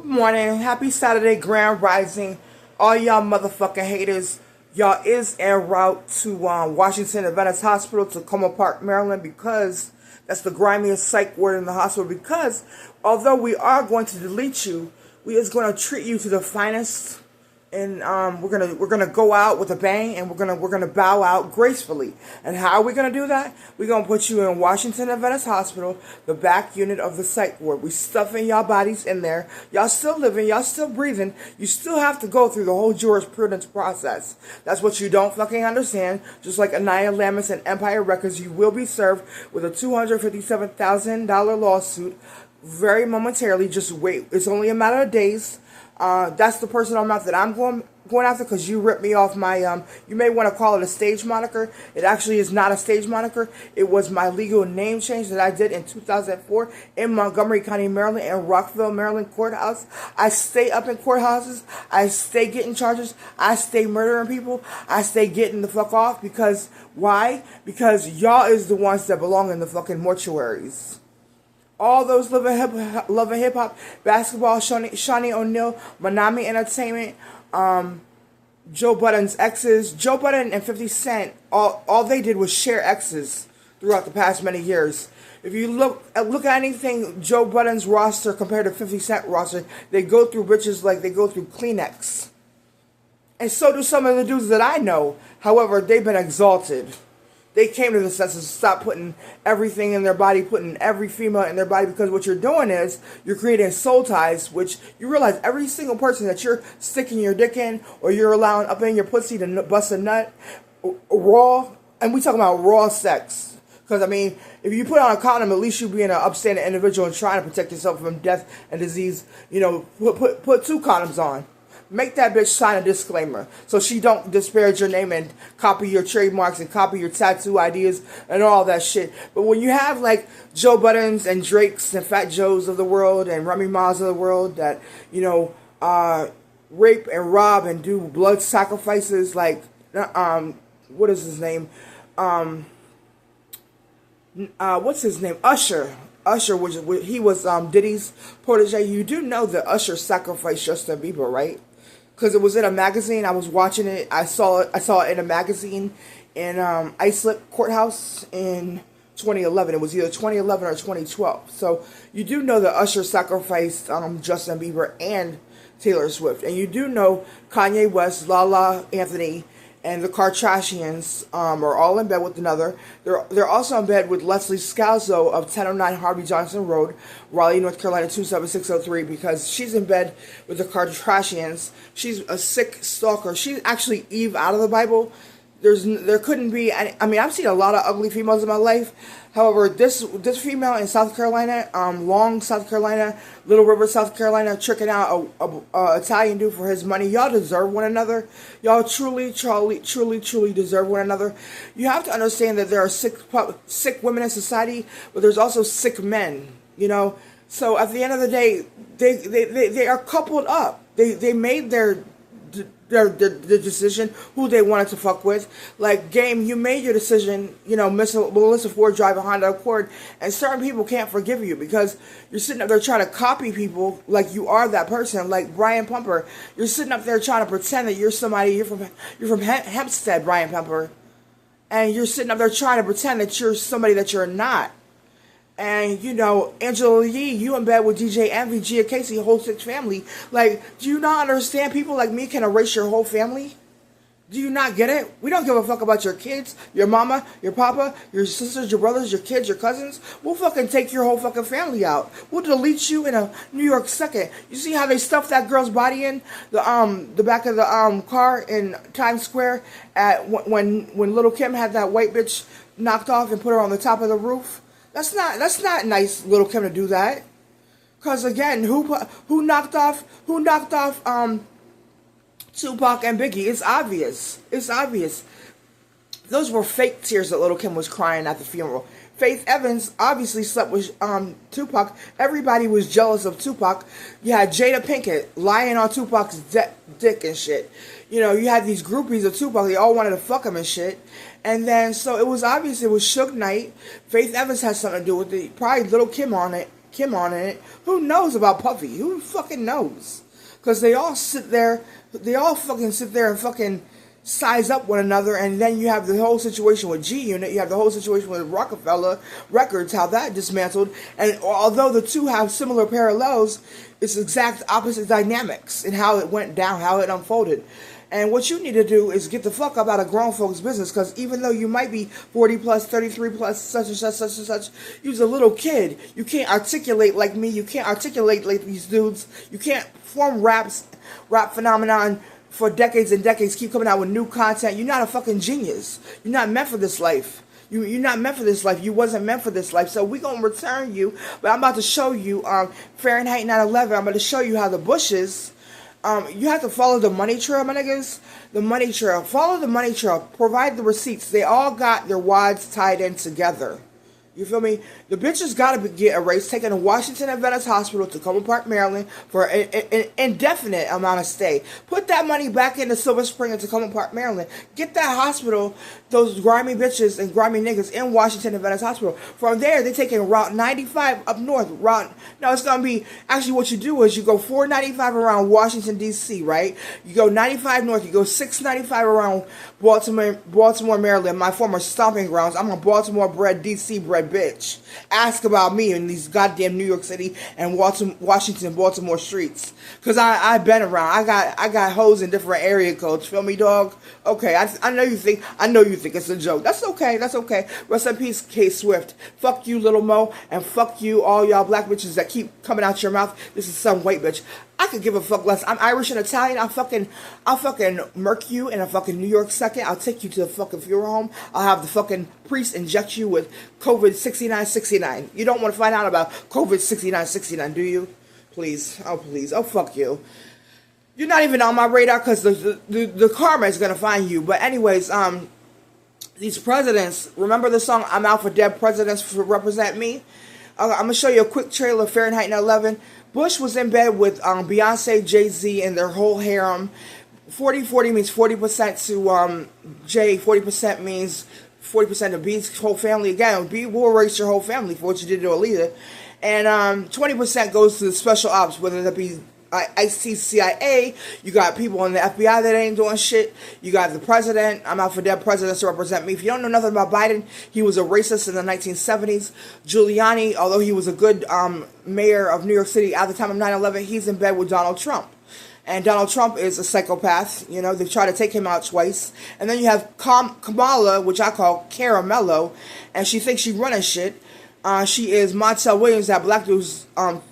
Morning, happy Saturday, Grand Rising, all y'all motherfucking haters. Y'all is en route to Washington Adventist Hospital, Tacoma Park, Maryland, because that's the grimiest psych ward in the hospital. Because although we are going to delete you, we is going to treat you to the finest. And we're gonna go out with a bang, and we're gonna bow out gracefully. And how are we gonna do that? We're gonna put you in Washington Adventist Hospital, the back unit of the psych ward. We stuffing y'all bodies in there. Y'all still living. Y'all still breathing. You still have to go through the whole jurisprudence process. That's what you don't fucking understand. Just like Anaya Lamis and Empire Records, you will be served with a $257,000 lawsuit very momentarily. Just wait. It's only a matter of days. That's the person that I'm going after, because you ripped me off my, you may want to call it a stage moniker. It actually is not a stage moniker. It was my legal name change that I did in 2004 in Montgomery County, Maryland, and Rockville, Maryland courthouse. I stay up in courthouses. I stay getting charges. I stay murdering people. I stay getting the fuck off, because, why? Because y'all is the ones that belong in the fucking mortuaries. All those loving hip hop, basketball, Shawnee O'Neal, Manami Entertainment, Joe Budden's exes, Joe Budden and 50 Cent, all they did was share exes throughout the past many years. If you look at anything Joe Budden's roster compared to 50 Cent roster, they go through bitches like they go through Kleenex. And so do some of the dudes that I know. However, they've been exalted. They came to the senses to stop putting everything in their body, putting every female in their body, because what you're doing is you're creating soul ties, which you realize every single person that you're sticking your dick in, or you're allowing up in your pussy to bust a nut, raw, and we talking about raw sex. Because, I mean, if you put on a condom, at least you being an upstanding individual and trying to protect yourself from death and disease. You know, put two condoms on. Make that bitch sign a disclaimer so she don't disparage your name and copy your trademarks and copy your tattoo ideas and all that shit. But when you have like Joe Buttons and Drakes and Fat Joes of the world and Remy Ma's of the world that, you know, rape and rob and do blood sacrifices, like, what is his name? What's his name? Usher, which he was Diddy's protege. You do know that Usher sacrificed Justin Bieber, right? Because it was in a magazine. I was watching it. I saw it in a magazine in Islip Courthouse in 2011. It was either 2011 or 2012. So you do know that Usher sacrificed Justin Bieber and Taylor Swift. And you do know Kanye West, Lala Anthony, and the Kardashians are all in bed with another. They're also in bed with Leslie Scalzo of 1009 Harvey Johnson Road, Raleigh, North Carolina 27603, because she's in bed with the Kardashians. She's a sick stalker. She's actually Eve out of the Bible. There couldn't be any, I mean, I've seen a lot of ugly females in my life. However, this female in South Carolina, Long, South Carolina, Little River, South Carolina, tricking out a Italian dude for his money. Y'all deserve one another. Y'all truly deserve one another. You have to understand that there are sick women in society, but there's also sick men. You know, so at the end of the day, they are coupled up. They made their decision who they wanted to fuck with. Like, Game, you made your decision, you know, Melissa Ford drive a Honda Accord, and certain people can't forgive you because you're sitting up there trying to copy people like you are that person. Like Brian Pumper, you're sitting up there trying to pretend that you're somebody, you're from Hempstead, Brian Pumper, and you're sitting up there trying to pretend that you're somebody that you're not. And, you know, Angela Yee, you in bed with DJ Envy, Gia Casey, whole six family. Like, do you not understand people like me can erase your whole family? Do you not get it? We don't give a fuck about your kids, your mama, your papa, your sisters, your brothers, your kids, your cousins. We'll fucking take your whole fucking family out. We'll delete you in a New York second. You see how they stuffed that girl's body in the back of the car in Times Square at when Little Kim had that white bitch knocked off and put her on the top of the roof? That's not nice, Little Kim, to do that. Cause again, who knocked off Tupac and Biggie? It's obvious. It's obvious. Those were fake tears that Little Kim was crying at the funeral. Faith Evans obviously slept with Tupac. Everybody was jealous of Tupac. You had Jada Pinkett lying on Tupac's dick and shit. You know, you had these groupies of Tupac. They all wanted to fuck him and shit. And then, so it was obvious it was Suge Knight. Faith Evans had something to do with it. Probably Little Kim on it. Kim on it. Who knows about Puffy? Who fucking knows? Because they all sit there, and fucking size up one another, and then you have the whole situation with G-Unit, you have the whole situation with Rockefeller Records, how that dismantled, and although the two have similar parallels, it's exact opposite dynamics in how it went down, how it unfolded. And what you need to do is get the fuck up out of grown folks' business, because even though you might be 40 plus, 33 plus, such and such, such and such, you're a little kid. You can't articulate like me. You can't articulate like these dudes. You can't form rap phenomenon for decades and decades, keep coming out with new content. You're not a fucking genius. You're not meant for this life. You're not meant for this life. You wasn't meant for this life. So we're going to return you. But I'm about to show you Fahrenheit 9/11. I'm going to show you how the Bushes... you have to follow the money trail, my niggas. The money trail. Follow the money trail. Provide the receipts. They all got their wads tied in together. You feel me? The bitches got to get erased, taken to Washington Adventist Hospital, Tacoma Park, Maryland, for an indefinite amount of stay. Put that money back into Silver Spring and Tacoma Park, Maryland. Get that hospital, those grimy bitches and grimy niggas in Washington Adventist Hospital. From there, they're taking Route 95 up north. No, it's going to be, actually what you do is you go 495 around Washington, D.C., right? You go 95 north, you go 695 around Baltimore, Maryland, my former stomping grounds. I'm a Baltimore-bred, D.C.-bred bitch. Ask about me in these goddamn New York City and Washington, Baltimore streets. Cause I've been around. I got hoes in different area codes. Feel me, dog? Okay, I know you think it's a joke. That's okay. That's okay. Rest in peace, K Swift. Fuck you, Little Mo, and fuck you, all y'all black bitches that keep coming out your mouth. This is some white bitch. I could give a fuck less. I'm Irish and Italian. I'll fucking murk you in a fucking New York second. I'll take you to the fucking funeral home. I'll have the fucking priest inject you with COVID 6969. You don't want to find out about COVID 6969, do you? Please. Oh, please. Oh, fuck you. You're not even on my radar because the karma is going to find you. But anyways, these presidents, remember the song I'm Out for Dead Presidents Represent Me? I'm going to show you a quick trailer of Fahrenheit 9/11. Bush was in bed with Beyonce, Jay-Z, and their whole harem. 40-40 means 40% to Jay, 40% means 40% to B's whole family. Again, B will erase your whole family for what you did to Alita. And 20% goes to the special ops, whether that be Ice-T, CIA. You got people in the FBI that ain't doing shit. You got the president. I'm out for dead presidents to represent me. If you don't know nothing about Biden, he was a racist in the 1970s. Giuliani, although he was a good mayor of New York City at the time of 9/11, he's in bed with Donald Trump. And Donald Trump is a psychopath. You know, they've tried to take him out twice. And then you have Kamala, which I call Caramello, and she thinks she's running shit. She is Montel Williams, that black dude's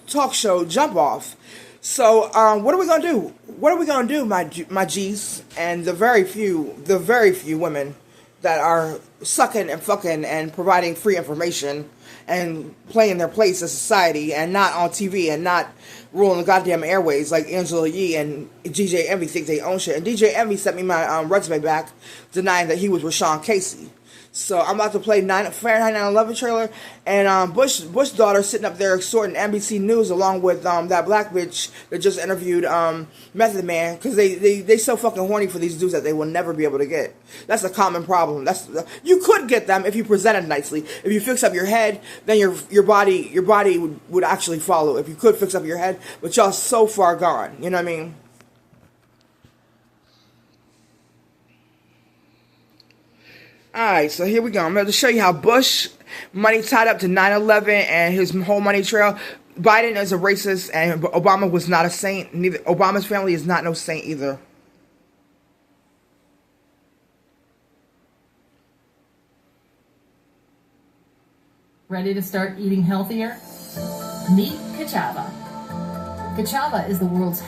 talk show Jump Off. So, what are we gonna do? What are we gonna do, my G's, and the very few women that are sucking and fucking and providing free information and playing their place in society and not on TV and not ruling the goddamn airways like Angela Yee and DJ Envy think they own shit. And DJ Envy sent me my resume back denying that he was with Sean Casey. So I'm about to play Fahrenheit 9/11 trailer, and Bush daughter sitting up there extorting NBC News along with that black bitch that just interviewed Method Man, because they so fucking horny for these dudes that they will never be able to get. That's a common problem. You could get them if you presented nicely. If you fix up your head, then your body would actually follow. If you could fix up your head, but y'all so far gone. You know what I mean? Alright, so here we go. I'm going to show you how Bush, money tied up to 9/11 and his whole money trail. Biden is a racist and Obama was not a saint. Neither Obama's family is not no saint either. Ready to start eating healthier? Meet Kachava. Kachava is the world's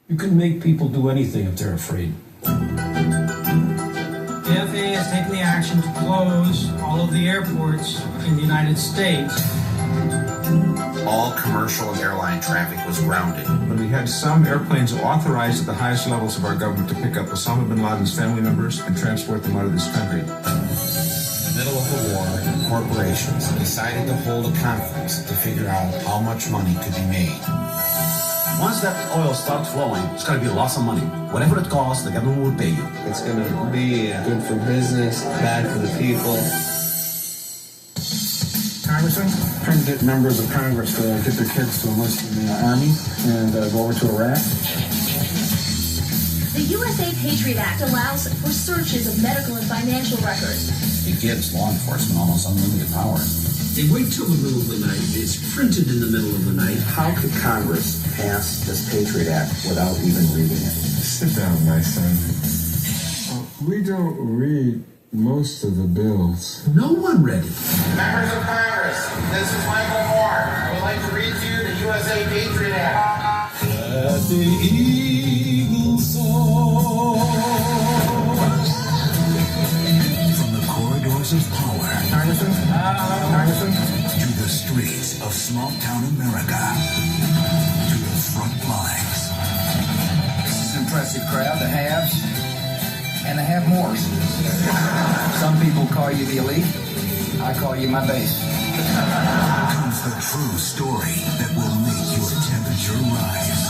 You can make people do anything if they're afraid. The FAA has taken the action to close all of the airports in the United States. All commercial and airline traffic was grounded. When we had some airplanes authorized at the highest levels of our government to pick up Osama bin Laden's family members and transport them out of this country. In the middle of the war, corporations decided to hold a conference to figure out how much money could be made. Once that oil starts flowing, it's going to be lots of money. Whatever it costs, the government will pay you. It's going to be good for business, bad for the people. Congressman, trying to get members of Congress to get their kids to enlist in the Army and go over to Iraq. The USA Patriot Act allows for searches of medical and financial records. It gives law enforcement almost unlimited power. They wait till the middle of the night. It's printed in the middle of the night. How could Congress pass this Patriot Act without even reading it? Sit down, my son. We don't read most of the bills. No one read it. Members of Congress, this is Michael Moore. I would like to read to you the USA Patriot Act. Let the eagle soar. From the corridors of power Congressman, to the streets of small-town America to the front lines. This is an impressive crowd, the haves and the have-mores. Some people call you the elite. I call you my base. Comes the true story that will make your temperature rise.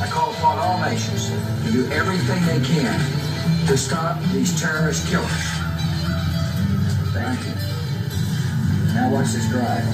I call upon all nations to do everything they can to stop these terrorist killers. Thank you. Now watch this drive.